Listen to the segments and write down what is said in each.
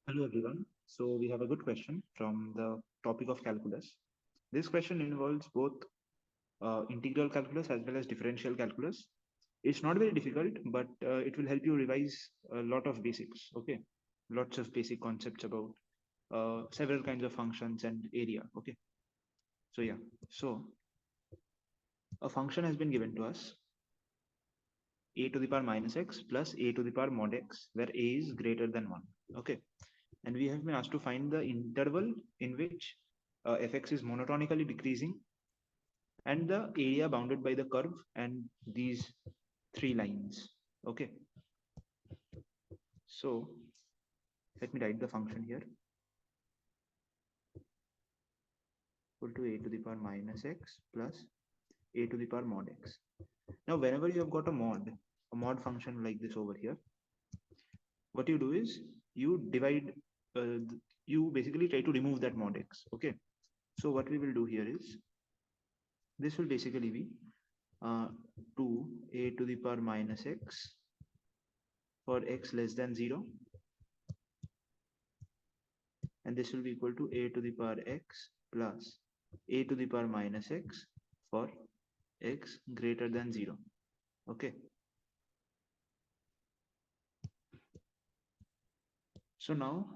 Hello everyone. So we have a good question from the topic of calculus. This question involves both integral calculus as well as differential calculus. It's not very difficult, but it will help you revise a lot of basics. Okay, lots of basic concepts about several kinds of functions and area. Okay, so yeah, so a function has been given to us, a to the power minus x plus a to the power mod x, where a is greater than 1. Okay, and we have been asked to find the interval in which fx is monotonically decreasing and the area bounded by the curve and these three lines. Okay, so let me write the function here, equal to a to the power minus x plus a to the power mod x. Now whenever you have got a mod function like this over here, what you do is you divide, you basically try to remove that mod x. Okay, so what we will do here is this will basically be 2a to the power minus x for x less than 0, and this will be equal to a to the power x plus a to the power minus x for x greater than 0. Okay, so now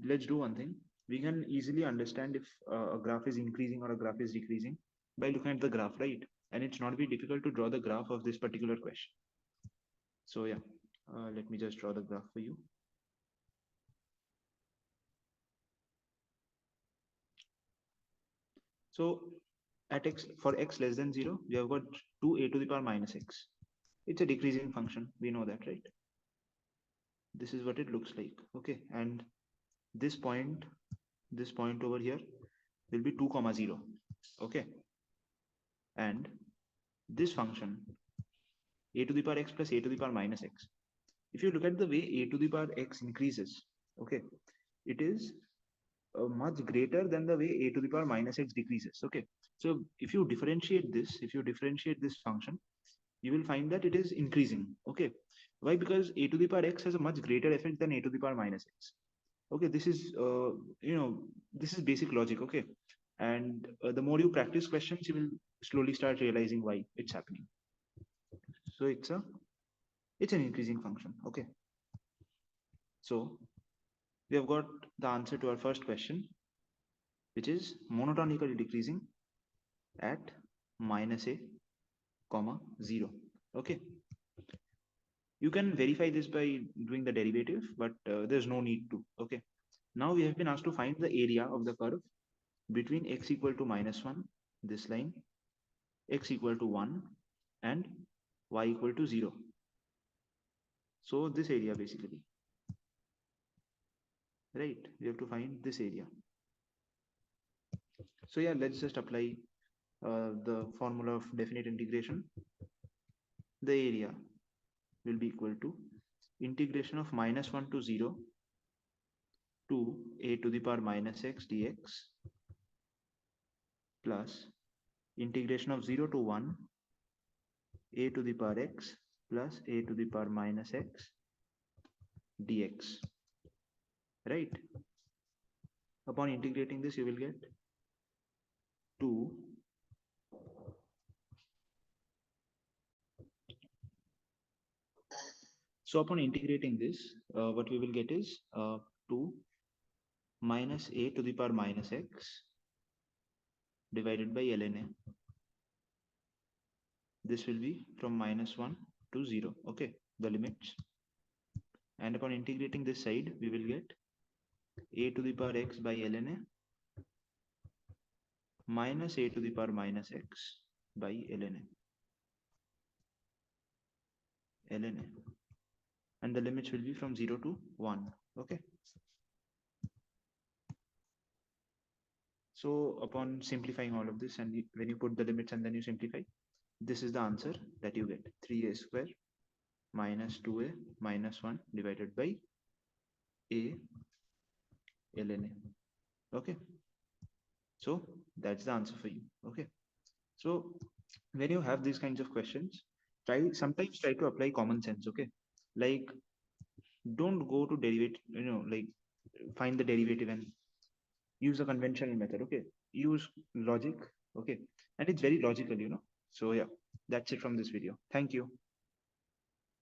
let's do one thing. We can easily understand if a graph is increasing or a graph is decreasing by looking at the graph, right? And it's not very difficult to draw the graph of this particular question. So yeah, let me just draw the graph for you. So at x, for x less than 0, we have got 2a to the power minus x. It's a decreasing function, we know that, right? This is what it looks like. Okay, and this point over here will be 2 comma 0. Okay, and this function a to the power x plus a to the power minus x, if you look at the way a to the power x increases, okay, it is much greater than the way a to the power minus x decreases. Okay, so if you differentiate this function, you will find that it is increasing. Okay, why? Because a to the power x has a much greater effect than a to the power minus x. Okay, this is this is basic logic. Okay, and the more you practice questions, you will slowly start realizing why it's happening. So it's an increasing function. Okay, so we have got the answer to our first question, which is monotonically decreasing at minus a comma 0. Okay, you can verify this by doing the derivative, but there's no need to. Okay, now we have been asked to find the area of the curve between x equal to minus 1, this line, x equal to 1, and y equal to 0. So this area basically, right? We have to find this area. So yeah, let's just apply the formula of definite integration. The area will be equal to integration of minus 1 to 0 to a to the power minus x dx plus integration of 0 to 1 a to the power x plus a to the power minus x dx, right? Upon integrating this, you will get 2 so upon integrating this, what we will get is 2 minus a to the power minus x divided by ln a. This will be from minus 1 to 0. Okay, the limits, and upon integrating this side, we will get a to the power x by ln a minus a to the power minus x by ln a, and the limits will be from 0 to 1. Okay, so upon simplifying all of this, and when you put the limits and then you simplify, this is the answer that you get: 3a square minus 2a minus 1 divided by a ln a. Okay, so that's the answer for you. Okay, so when you have these kinds of questions, sometimes try to apply common sense. Okay, like don't go to derivative, like find the derivative and use a conventional method. Okay, use logic. Okay, and it's very logical, you know. So yeah, that's it from this video. Thank you.